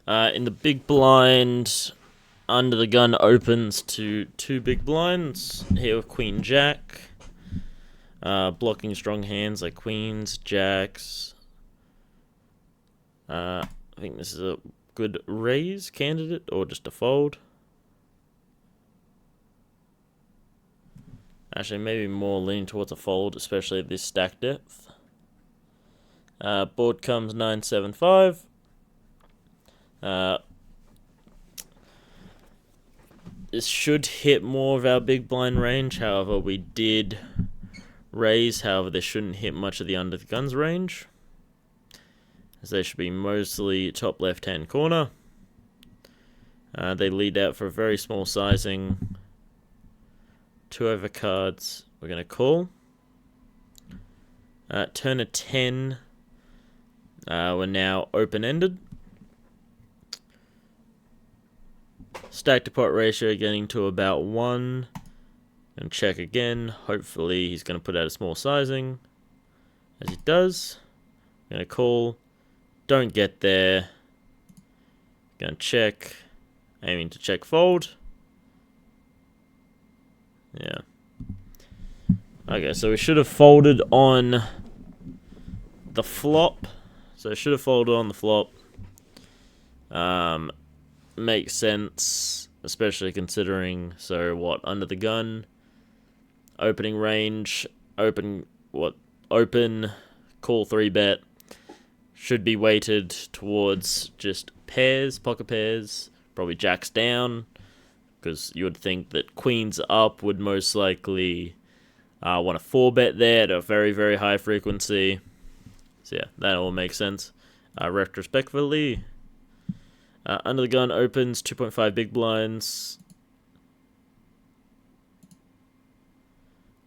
In the big blind, under the gun opens to 2 big blinds. Here with Queen Jack. Blocking strong hands like queens, jacks. I think this is a good raise candidate or just a fold. Actually, maybe more leaning towards a fold, especially at this stack depth. Board comes 9-7-5. This should hit more of our big blind range. However, we did raise. However, this shouldn't hit much of the under the guns range, as they should be mostly top left hand corner. They lead out for a very small sizing. 2 overcards. We're going to call. Turn of 10. We're now open-ended. Stack to pot ratio getting to about 1. And check again. Hopefully he's going to put out a small sizing. As he does. Going to call. Don't get there. Going to check. Aiming to check fold. Yeah. Okay, so we should have folded on the flop. So I should have folded on the flop. Makes sense, especially considering, so what, under the gun, opening range, open, call 3-bet, should be weighted towards just pairs, pocket pairs, probably jacks down, because you would think that queens up would most likely want a 4-bet there at a very, very high frequency. So yeah, that all makes sense. Retrospectively, under the gun opens 2.5 big blinds.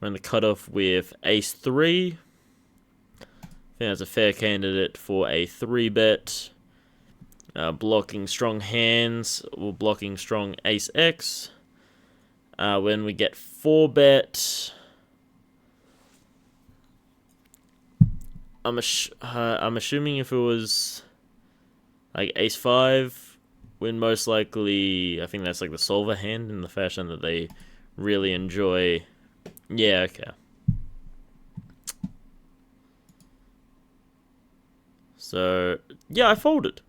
We're in the cutoff with ace-3. I think that's a fair candidate for a 3-bet. Blocking strong hands, or blocking strong ace-x. When we get 4-bet, I'm assuming if it was like ace-5, we'd most likely, I think that's like the solver hand in the fashion that they really enjoy. Yeah, okay. So, yeah, I folded.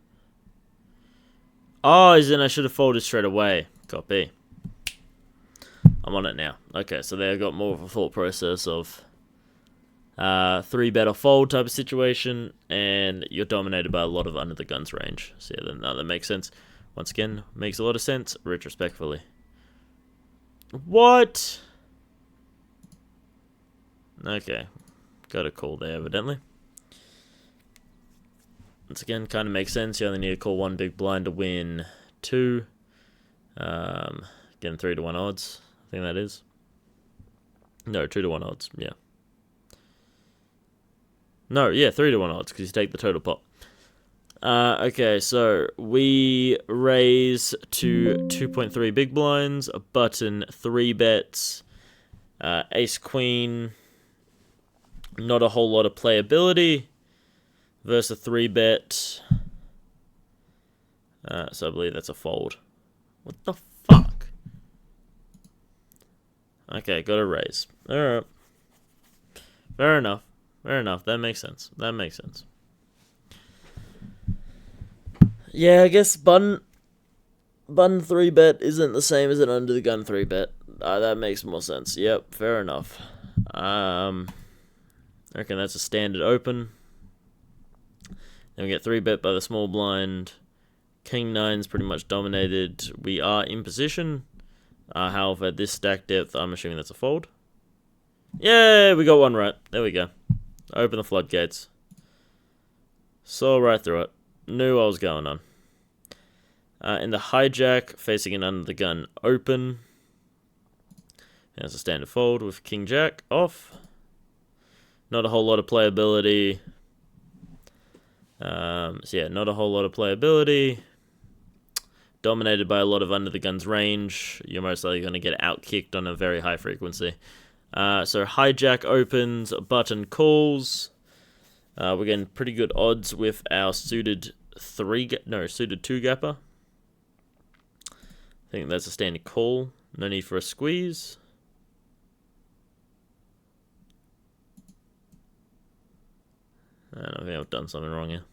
Oh, as in I should have folded straight away. Copy. I'm on it now. Okay, so there I got more of a thought process of 3-bet or fold type of situation, and you're dominated by a lot of under the guns range. So yeah, that makes sense. Once again, makes a lot of sense, retrospectively. What? Okay. Got a call there, evidently. Once again, kind of makes sense. You only need to call 1 big blind to win 2. Getting 3-1 odds. I think that is. No, 2-1 odds. Yeah. No, yeah, 3-1 odds, because you take the total pot. Okay, so we raise to 2.3 big blinds, a button, 3 bets, ace-queen, not a whole lot of playability, versus a 3-bet, so I believe that's a fold. What the fuck? Okay, got a raise. Alright. Fair enough. Fair enough. That makes sense. That makes sense. Yeah, I guess button 3-bet isn't the same as an under the gun 3-bet. That makes more sense. Yep, fair enough. I reckon that's a standard open. Then we get 3-bet by the small blind. King 9's pretty much dominated. We are in position. However, at this stack depth, I'm assuming that's a fold. Yeah, we got one right. There we go. Open the floodgates. Saw right through it. Knew what was going on. In the hijack, facing an under the gun open. That's a standard fold with King Jack off. Not a whole lot of playability. So yeah, not a whole lot of playability. Dominated by a lot of under the guns range. You're most likely going to get outkicked on a very high frequency. So hijack opens, button calls. We're getting pretty good odds with our suited suited 2-gapper. I think that's a standard call. No need for a squeeze. I think I've done something wrong here.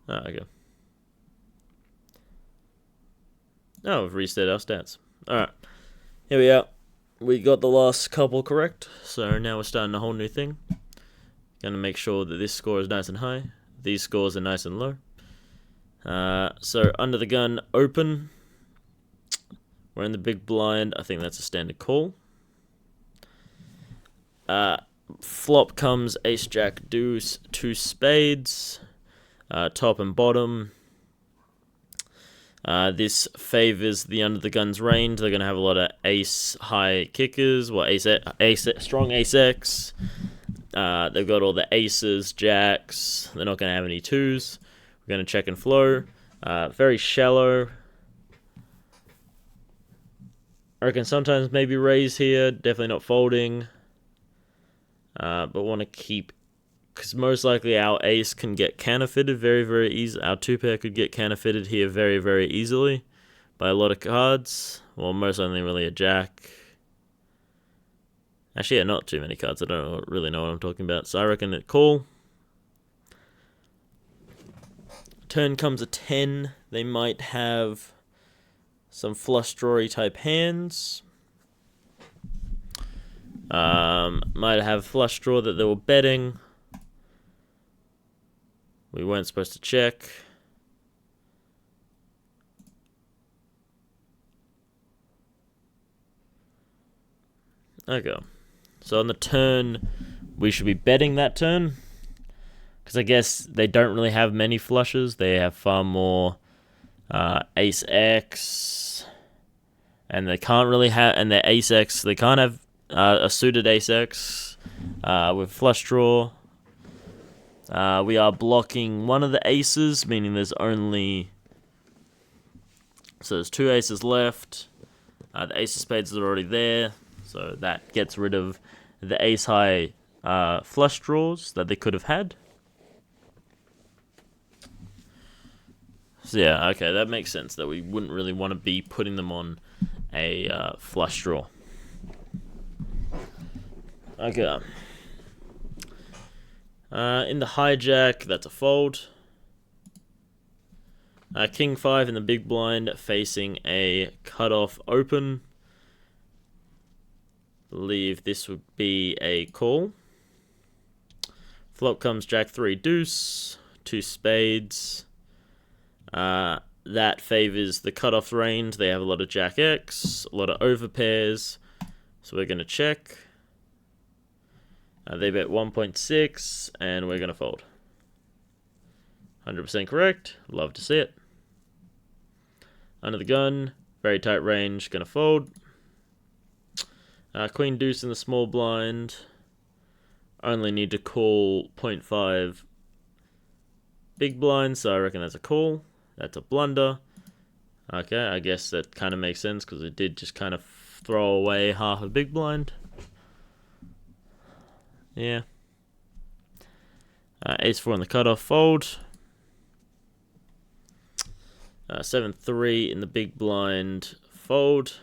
Okay. Oh, we've reset our stats. Alright. Here we are. We got the last couple correct. So now we're starting a whole new thing. Gonna make sure that this score is nice and high. These scores are nice and low. So under the gun, open. We're in the big blind. I think that's a standard call. Flop comes ace, jack, deuce, 2 spades. Top and bottom. This favors the under the gun's range. They're gonna have a lot of ace high kickers. Well, strong ace X. They've got all the aces, jacks. They're not gonna have any 2s. We're gonna check and flow. Very shallow. I reckon sometimes maybe raise here. Definitely not folding. But want to keep, because most likely our ace can get counterfeited very, very easily. Our 2-pair could get counterfeited here very, very easily by a lot of cards. Well, most only really a jack. Actually, yeah, not too many cards. I don't really know what I'm talking about. So I reckon it call. Turn comes a 10. They might have some flush drawy type hands. Might have flush draw that they were betting. We weren't supposed to check. Okay. So on the turn, we should be betting that turn. Because I guess they don't really have many flushes. They have far more ace X. And they can't really have, and their ace X, they can't have a suited ace X with flush draw. We are blocking one of the aces, meaning there's 2 aces left. The ace of spades is already there, so that gets rid of the ace high flush draws that they could have had. So yeah, okay, that makes sense that we wouldn't really want to be putting them on a flush draw. Okay. In the hijack, that's a fold. King 5 in the big blind facing a cutoff open. Believe this would be a call. Flop comes jack 3 deuce, 2 spades. That favors the cutoff range. They have a lot of jack X, a lot of overpairs. So we're going to check. They bet 1.6, and we're going to fold. 100% correct. Love to see it. Under the gun, very tight range, going to fold. Queen deuce in the small blind. Only need to call 0.5 big blind, so I reckon that's a call. That's a blunder. Okay, I guess that kind of makes sense because it did just kind of throw away half a big blind. Yeah. Ace 4 in the cutoff, fold. 7-3 in the big blind, fold.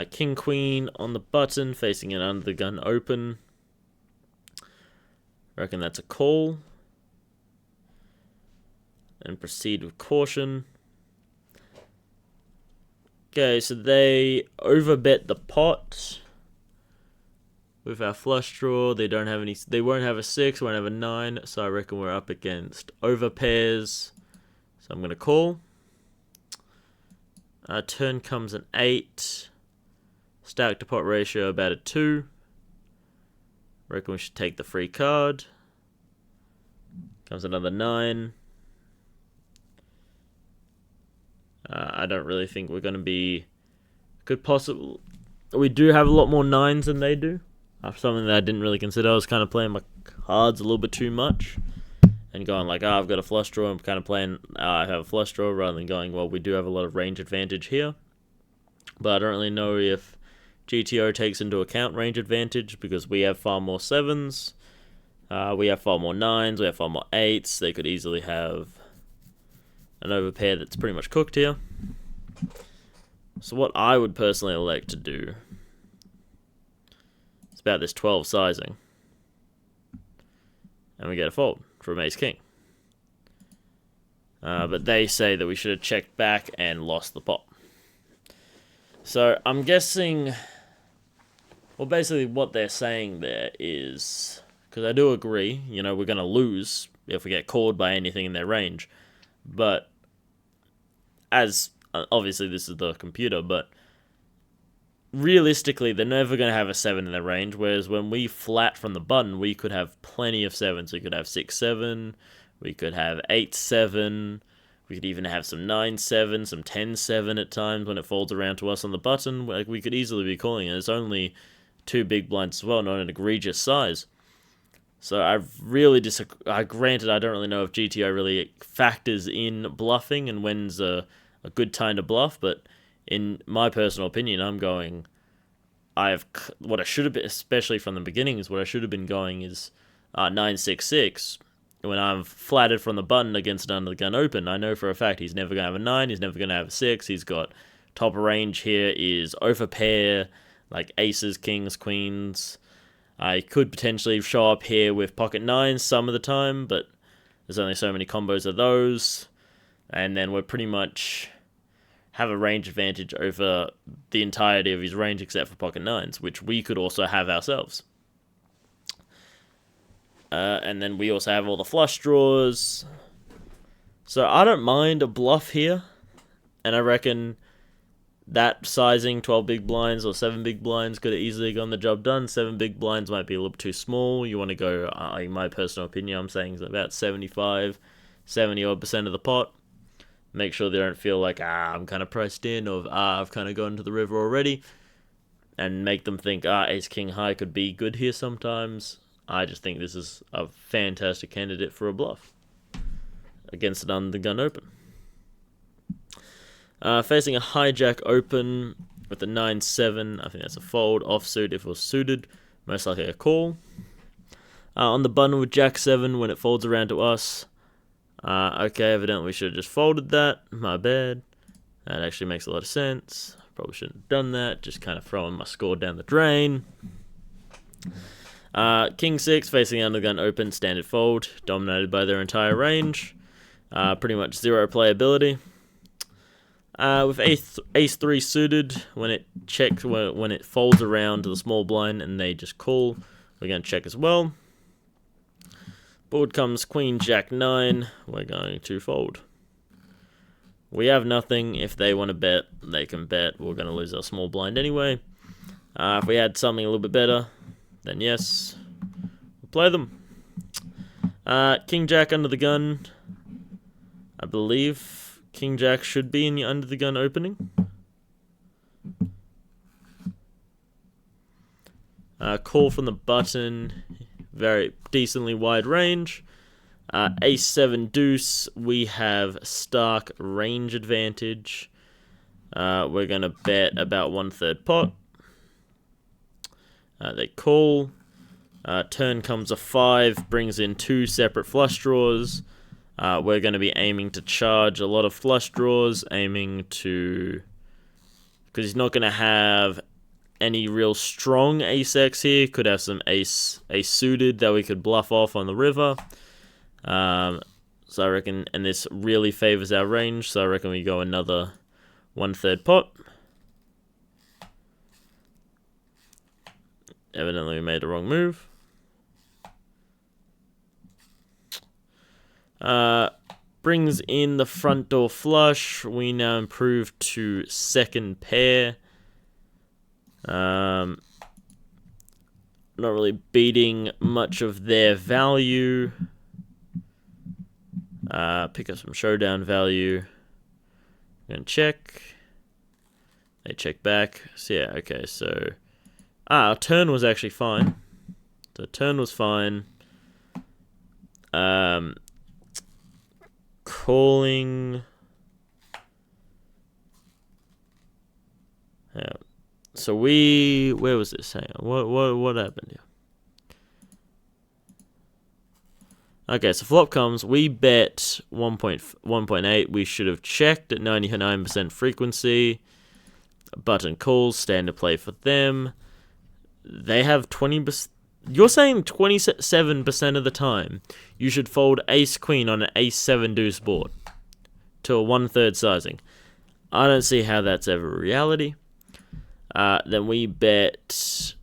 King Queen on the button, facing it under the gun open. Reckon that's a call. And proceed with caution. Okay, so they overbet the pot. With our flush draw, they don't have any. They won't have a 6, won't have a 9. So I reckon we're up against overpairs. So I'm gonna call. Turn comes an 8. Stack to pot ratio about a 2. Reckon we should take the free card. Comes another 9. I don't really think we're gonna be. Could possibly. We do have a lot more 9s than they do. Something that I didn't really consider. I was kind of playing my cards a little bit too much. And going like, I've got a flush draw. I'm kind of playing, I have a flush draw, rather than going, well, we do have a lot of range advantage here. But I don't really know if GTO takes into account range advantage because we have far more 7s. We have far more 9s, we have far more 8s. They could easily have an overpair that's pretty much cooked here. So what I would personally elect to do is about this 12 sizing. And we get a fold from Ace King. But they say that we should have checked back and lost the pot. So I'm guessing, well, basically what they're saying there is, because I do agree, you know, we're going to lose if we get called by anything in their range. But as, obviously this is the computer, but realistically, they're never going to have a 7 in their range, whereas when we flat from the button, we could have plenty of 7s. We could have 6-7, we could have 8-7, we could even have some 9-7, some 10-7 at times when it folds around to us on the button. Like, we could easily be calling it. It's only 2 big blinds as well, not an egregious size. So I really disagree. Granted, I don't really know if GTO really factors in bluffing and when's a good time to bluff, but in my personal opinion, I'm going, what I should have been, especially from the beginning, is what I should have been going is 9-6-6. When I'm flattered from the button against an under the gun open, I know for a fact he's never going to have a 9, he's never going to have a 6. He's got top of range here is overpair, like aces, kings, queens. I could potentially show up here with pocket 9s some of the time, but there's only so many combos of those. And then we're pretty much have a range advantage over the entirety of his range except for pocket 9s, which we could also have ourselves. And then we also have all the flush draws. So I don't mind a bluff here. And I reckon that sizing, 12 big blinds or 7 big blinds, could have easily gotten the job done. 7 big blinds might be a little bit too small. You want to go, in my personal opinion, I'm saying about 75, 70% of the pot. Make sure they don't feel like, I'm kind of priced in, or I've kind of gone to the river already. And make them think, Ace King High could be good here sometimes. I just think this is a fantastic candidate for a bluff against an under the gun open. Facing a hijack open with a 9-7, I think that's a fold. Offsuit if it was suited, most likely a call. On the button with Jack 7 when it folds around to us. Okay, evidently we should have just folded that. My bad. That actually makes a lot of sense. Probably shouldn't have done that. Just kind of throwing my score down the drain. King 6 facing under the gun open, standard fold, dominated by their entire range. Pretty much zero playability. With ace 3 suited, when it folds around to the small blind and they just call, we're going to check as well. Board comes Queen Jack 9, we're going to fold. We have nothing. If they want to bet, they can bet. We're going to lose our small blind anyway. If we had something a little bit better, then yes, we'll play them. King Jack under the gun. I believe King Jack should be in the under the gun opening. Call from the button. Very decently wide range. Ace 7 deuce. We have stark range advantage. We're going to bet about 1/3 pot. They call. Turn comes a 5, brings in 2 separate flush draws. We're going to be aiming to charge a lot of flush draws, aiming to, because he's not going to have any real strong ace X here. Could have some ace suited that we could bluff off on the river. So I reckon, and this really favors our range, so I reckon we go another 1/3 pot. Evidently we made the wrong move. Brings in the front door flush. We now improve to second pair. Not really beating much of their value. Pick up some showdown value. Gonna check. They check back. So yeah, okay, so our turn was actually fine. The turn was fine. Calling. Yeah. So where was this? Hang on. What happened here? Okay, so flop comes. We bet 1.8. We should have checked at 99% frequency. Button calls, standard play for them. They have 20%. You're saying 27% of the time you should fold ace queen on an ace 7 deuce board to a 1/3 sizing. I don't see how that's ever reality. Then we bet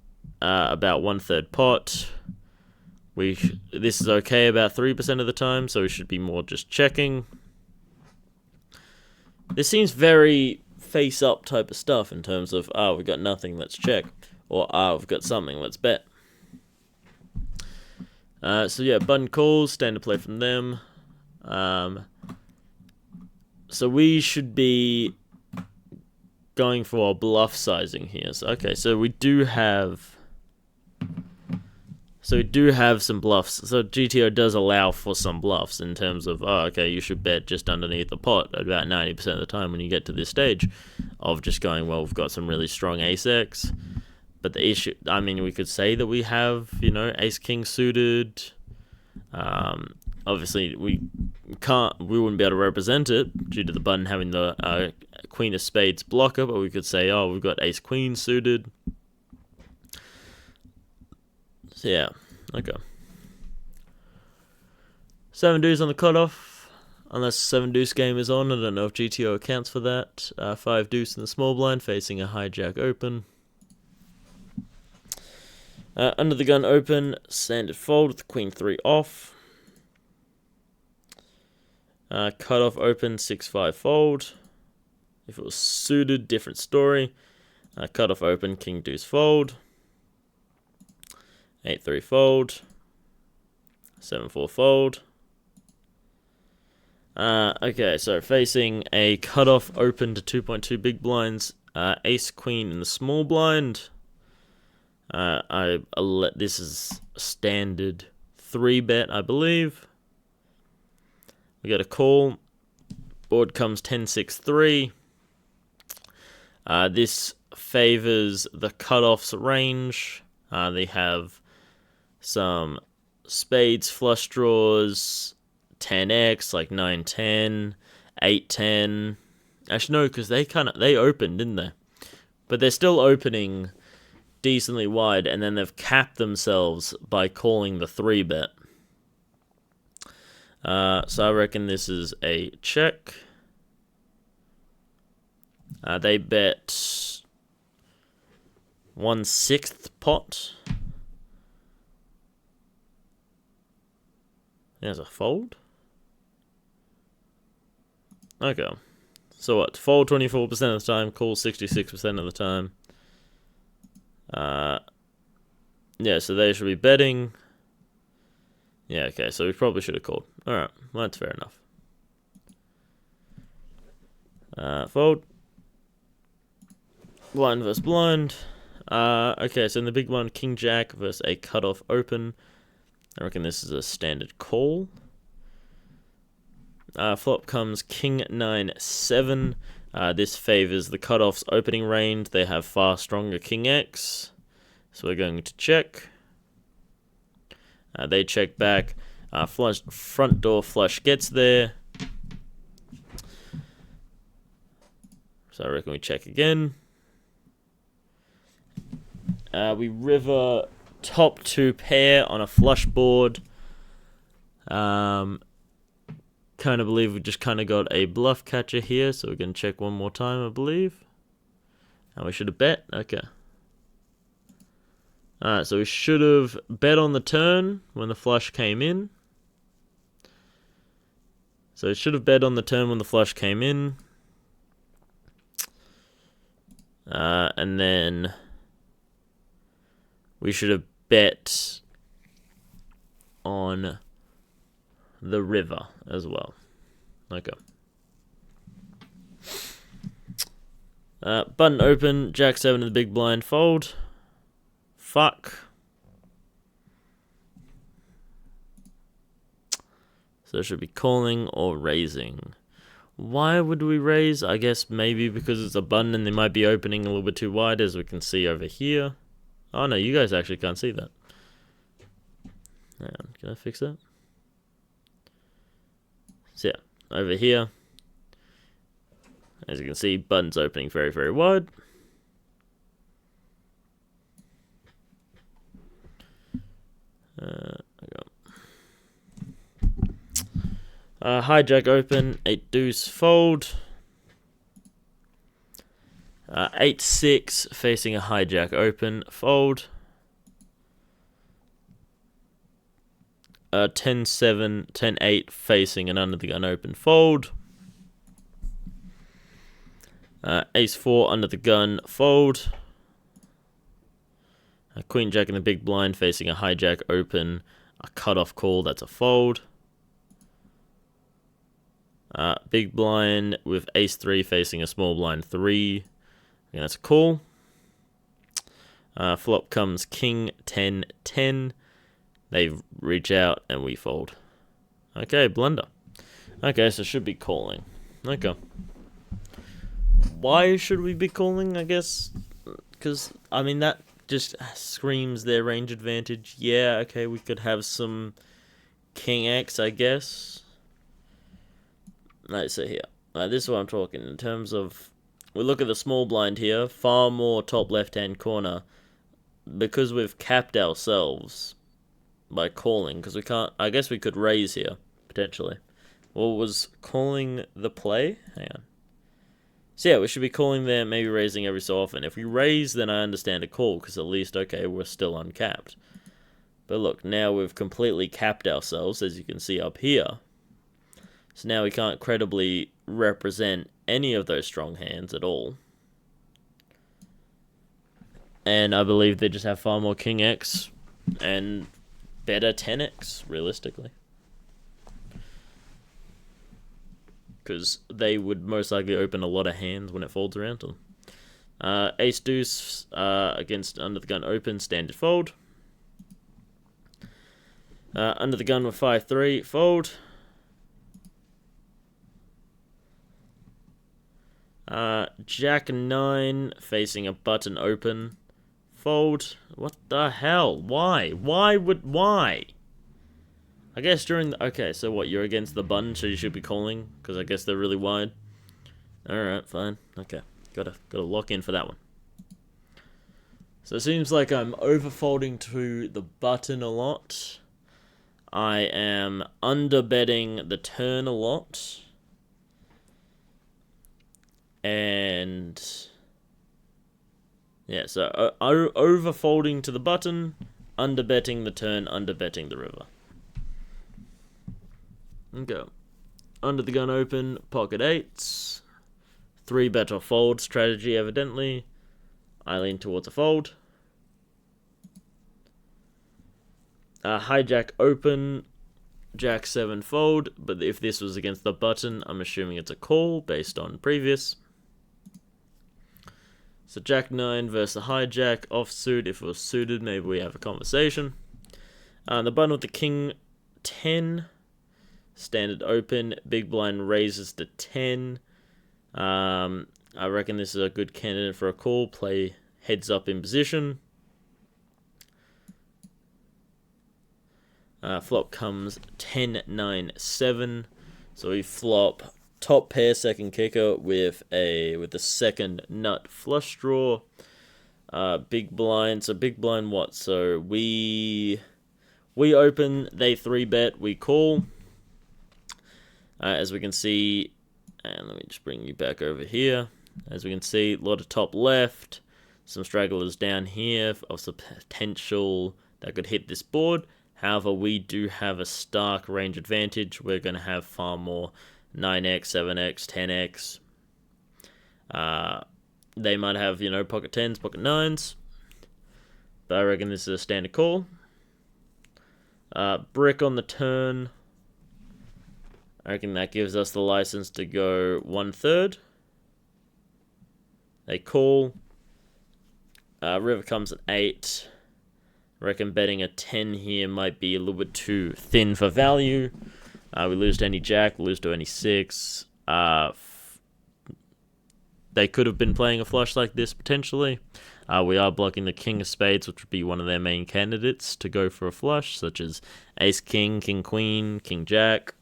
about 1/3 pot. This is okay about 3% of the time, so we should be more just checking. This seems very face up type of stuff in terms of, we've got nothing, let's check. Or, we've got something, let's bet. So yeah, button calls, standard play from them. So we should be going for our bluff sizing here. So, okay, so we do have some bluffs. So GTO does allow for some bluffs in terms of, okay, you should bet just underneath the pot about 90% of the time when you get to this stage of just going, well, we've got some really strong ace-x. But the issue, I mean, we could say that we have, ace-king suited. Obviously, we wouldn't be able to represent it due to the button having the queen of spades blocker, but we could say, we've got ace-queen suited. So yeah, okay. 7 deuce on the cutoff, unless 7 deuce game is on. I don't know if GTO accounts for that. 5 deuce in the small blind, facing a hijack open. Under the gun open, standard fold with queen 3 off. Cutoff open, 6-5 fold. If it was suited, different story. Cutoff open, king deuce fold. 8-3 fold. 7-4 fold. Okay, so facing a cutoff open to 2.2 big blinds. Ace queen in the small blind. This is a standard 3-bet, I believe. We get a call. Board comes 10-6-3. This favors the cutoff's range. They have some spades, flush draws, 10x, like 9-10, 8-10. Actually, no, because they opened, didn't they? But they're still opening decently wide, and then they've capped themselves by calling the 3-bet. So I reckon this is a check. They bet 1/6 pot. There's a fold. Okay. So what? Fold 24% of the time, call 66% of the time. Yeah, so they should be betting. Yeah, okay, so we probably should have called. Alright, well, that's fair enough. Fold. Blind versus blind. Okay, so in the big one, king jack versus a cutoff open. I reckon this is a standard call. Flop comes king 9-7. This favors the cutoff's opening range. They have far stronger king x. So we're going to check. They check back. Flush, front door flush gets there. So I reckon we check again. We river top 2 pair on a flush board. Kind of believe we just kind of got a bluff catcher here, so we're going to check one more time, I believe. And we should have bet. Okay. Alright, so we should have bet on the turn when the flush came in. So it should have bet on the turn when the flush came in. And then we should have bet on the river as well. Okay. Button open, jack 7 in the big blind, fold. Fuck. So it should be calling or raising. Why would we raise? I guess maybe because it's a button and they might be opening a little bit too wide, as we can see over here. Oh no, you guys actually can't see that. Hang on, can I fix that? So yeah, over here, as you can see, buttons opening very, very wide. Hijack open, 8 deuce fold. 8-6 facing a hijack open, fold. 10-7, 10-8 facing an under the gun open, fold. Ace-4 under the gun, fold. Queen jack in the big blind facing a hijack open, a cutoff call, that's a fold. Big blind with ace-3 facing a small blind 3, and that's a call. Flop comes king 10-10. They reach out and we fold. Okay, blunder. Okay, so should be calling. Okay. Why should we be calling, I guess? Because, I mean, that just screams their range advantage. Yeah, okay, we could have some king X, I guess. Right, so here. This is what I'm talking in terms of... We look at the small blind here, far more top left-hand corner. Because we've capped ourselves by calling, because we can't... I guess we could raise here, potentially. Well, was calling the play? Hang on. So yeah, we should be calling there, maybe raising every so often. If we raise, then I understand a call, because at least, okay, we're still uncapped. But look, now we've completely capped ourselves, as you can see up here. So now we can't credibly represent any of those strong hands at all. And I believe they just have far more king X and better 10x, realistically. Because they would most likely open a lot of hands when it folds around to them. Ace deuce against under the gun open, standard fold. Under the gun with 5-3, fold. Jack 9 facing a button open, fold. What the hell? Why? Why? I guess during the... Okay, so what, you're against the button, so you should be calling? Because I guess they're really wide. Alright, fine. Okay, gotta lock in for that one. So it seems like I'm overfolding to the button a lot. I am underbetting the turn a lot. And... yeah, so overfolding to the button, underbetting the turn, underbetting the river. Okay. Under the gun open, pocket 8s. 3-bet or fold strategy, evidently. I lean towards a fold. Hijack open, Jack 7 fold, but if this was against the button, I'm assuming it's a call based on previous. So Jack 9 versus the hijack, offsuit. If it was suited, maybe we have a conversation. The button with the king 10. Standard open, big blind raises to 10. I reckon this is a good candidate for a call. Play heads up in position. Flop comes 10-9-7. So we flop top pair second kicker with the second nut flush draw. Big blind. So big blind what? So we open, they 3-bet, we call. As we can see, and let me just bring you back over here. As we can see, a lot of top left, some stragglers down here of some potential that could hit this board. However, we do have a stark range advantage. We're going to have far more 9x, 7x, 10x. They might have, pocket 10s, pocket 9s. But I reckon this is a standard call. Brick on the turn. I reckon that gives us the license to go 1/3. They call. River comes at 8. I reckon betting a 10 here might be a little bit too thin for value. We lose to any jack, lose to any 6. They could have been playing a flush like this potentially. We are blocking the king of spades, which would be one of their main candidates to go for a flush, such as ace king, king queen, king jack.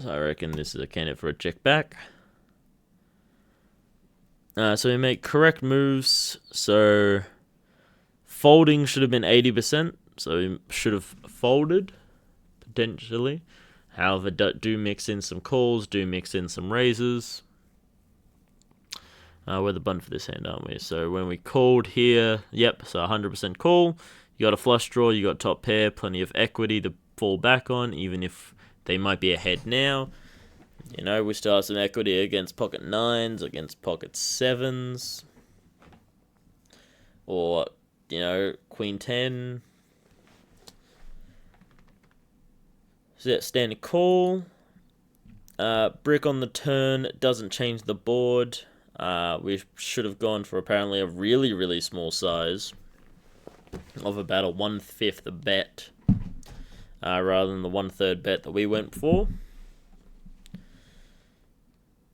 So I reckon this is a candidate for a check back. So we make correct moves. So folding should have been 80%. So we should have folded, potentially. However, do mix in some calls, do mix in some raises. We're the button for this hand, aren't we? So when we called here, yep, so 100% call. You got a flush draw, you got top pair, plenty of equity to fall back on, even if they might be ahead now. You know, we still have some equity against pocket nines, against pocket sevens, or, you know, queen 10. So yeah, standard call. Brick on the turn doesn't change the board. We should have gone for apparently a really, really small size of about a 1/5 bet, rather than the 1/3 bet that we went for.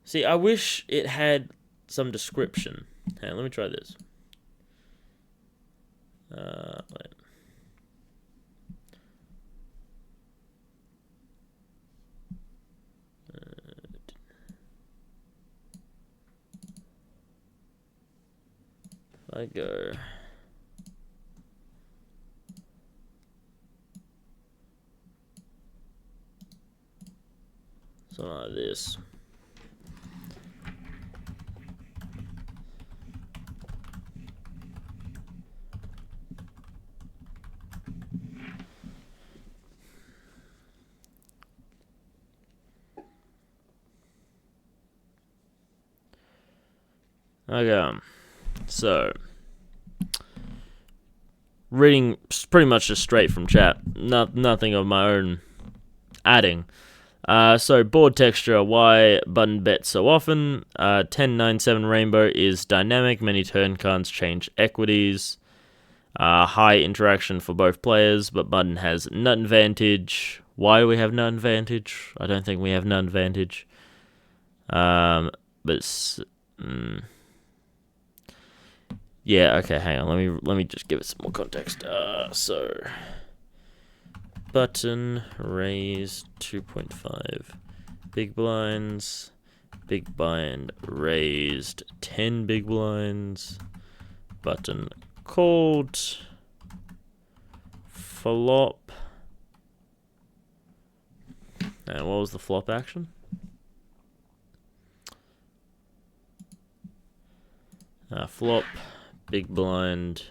See, I wish it had some description. Hang on, let me try this. Wait. I go. Something like this. Okay, so reading pretty much just straight from chat, nothing of my own adding. So board texture, why button bet so often? 10-9-7 rainbow is dynamic, many turn cards change equities. High interaction for both players, but button has nut advantage. Why do we have nut advantage? I don't think we have nut advantage. Yeah, okay, hang on. Let me just give it some more context. So button raised 2.5 big blinds, big blind raised 10 big blinds, button called, flop. And what was the flop action? Flop, big blind,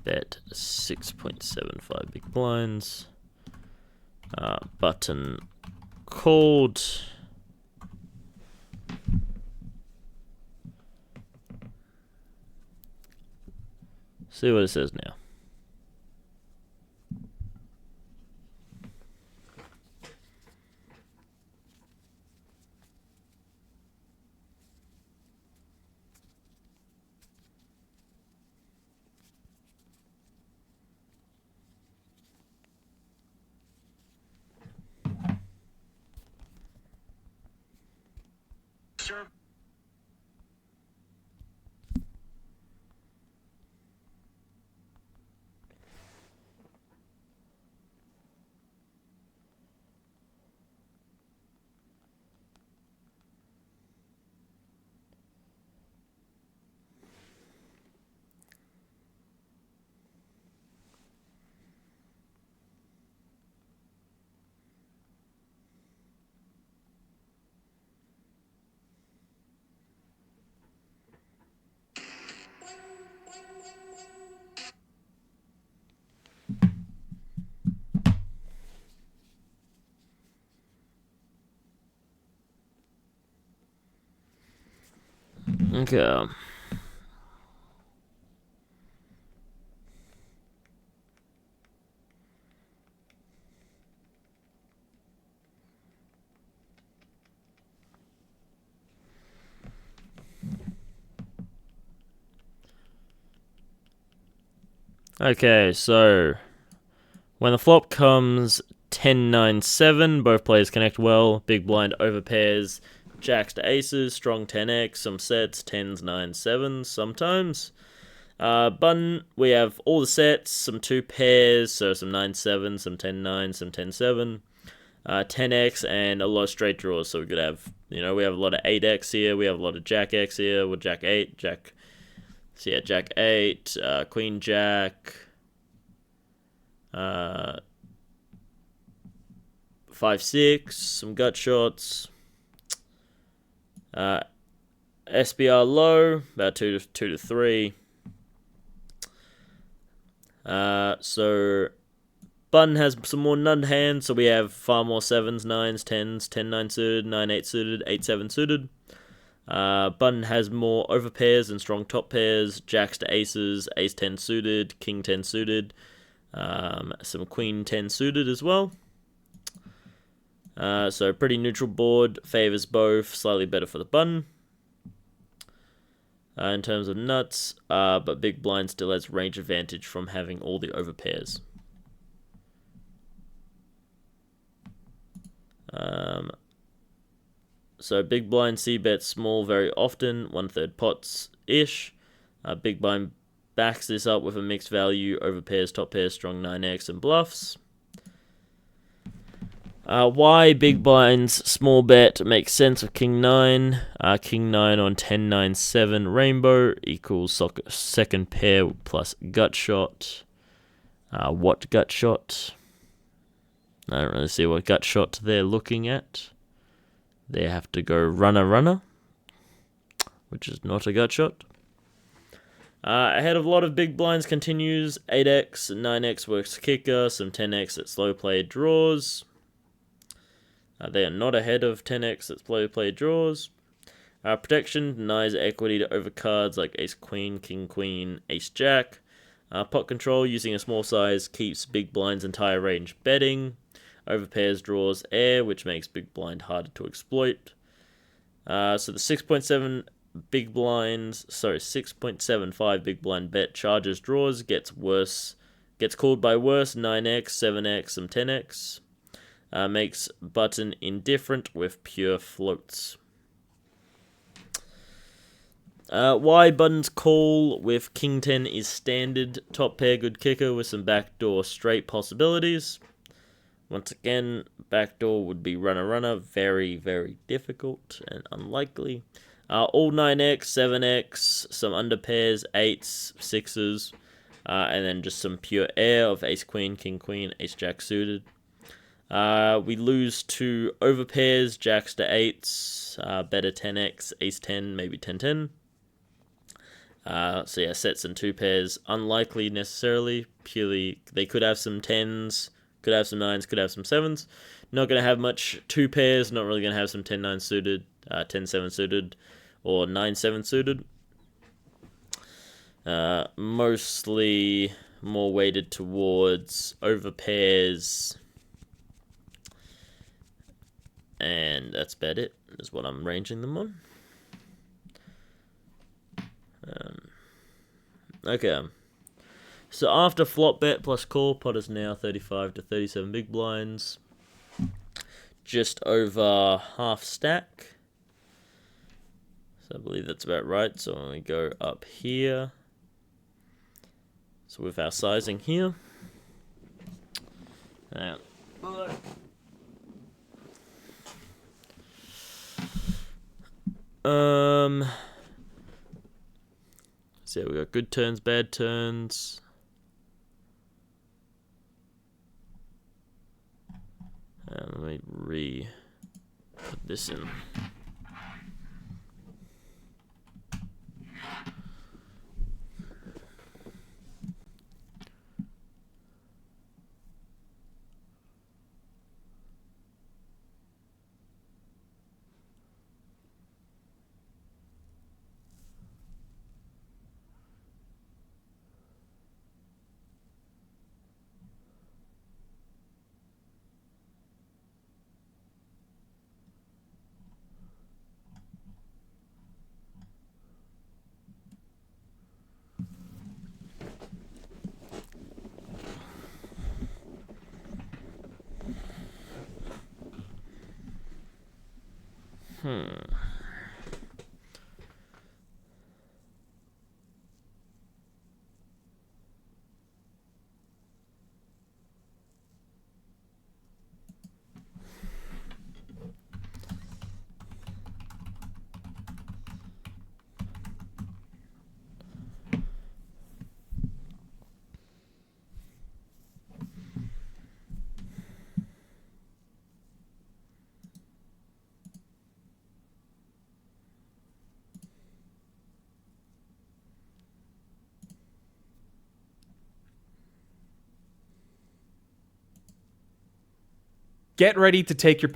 bet 6.75 big blinds, button called, see what it says now. Okay. Okay, so when the flop comes 10-9-7, both players connect well. Big blind overpairs jacks to aces, strong 10x, some sets, 10s, 9s, 7s sometimes. Button, we have all the sets, some 2 pairs, so some 9-7, some 10-9, some 10-7, 10x, and a lot of straight draws. So we could have, we have a lot of 8x here, we have a lot of jack x here, with jack 8, jack 8, queen jack, 5-6, some gut shots, SBR low, about 2 to 3. So button has some more nut hands, so we have far more 7s, 9s, 10s, 10-9 suited, 9-8 suited, 8-7 suited. Button has more overpairs and strong top pairs, jacks to aces, ace-10 suited, king-10 suited, some queen-10 suited as well. So pretty neutral board, favors both, slightly better for the button. In terms of nuts, but big blind still has range advantage from having all the overpairs. So big blind c-bets small very often, 1/3 pots-ish. Big blind backs this up with a mixed value, overpairs, top pairs, strong 9x, and bluffs. Why big blinds small bet makes sense with king 9. King 9 on 10-9-7 rainbow equals second pair plus gut shot. What gut shot? I don't really see what gut shot they're looking at. They have to go runner, which is not a gut shot. Ahead of a lot of big blinds continues. 8x, 9x works kicker, some 10x at slow play draws. They are not ahead of 10x at slow play draws. Protection denies equity to overcards like ace queen, king queen, ace jack. Pot control using a small size keeps big blind's entire range betting. Overpairs draws air, which makes big blind harder to exploit. So the 6.75 big blind bet charges draws, gets called by worse, 9x, 7x, some 10x. Makes button indifferent with pure floats. Why button's call with king 10 is standard, top pair good kicker with some backdoor straight possibilities. Once again, backdoor would be runner, very, very difficult and unlikely. All 9x, 7x, some underpairs, 8s, 6s, and then just some pure air of ace queen, king queen, ace jack suited. We lose to overpairs, jacks to 8s, better 10x, ace 10, maybe 10-10. So yeah, sets and 2 pairs, unlikely necessarily, purely they could have some 10s, could have some 9s, could have some 7s. Not going to have much 2 pairs, not really going to have some 10-9 suited, 10-7 suited, or 9-7 suited. Mostly more weighted towards overpairs. And that's about it, is what I'm ranging them on. Okay. So after flop bet plus call, pot is now 35 to 37 big blinds. Just over half stack. So I believe that's about right. So when we go up here, so with our sizing here, so yeah, we got good turns, bad turns. Let me put this in. Get ready to take your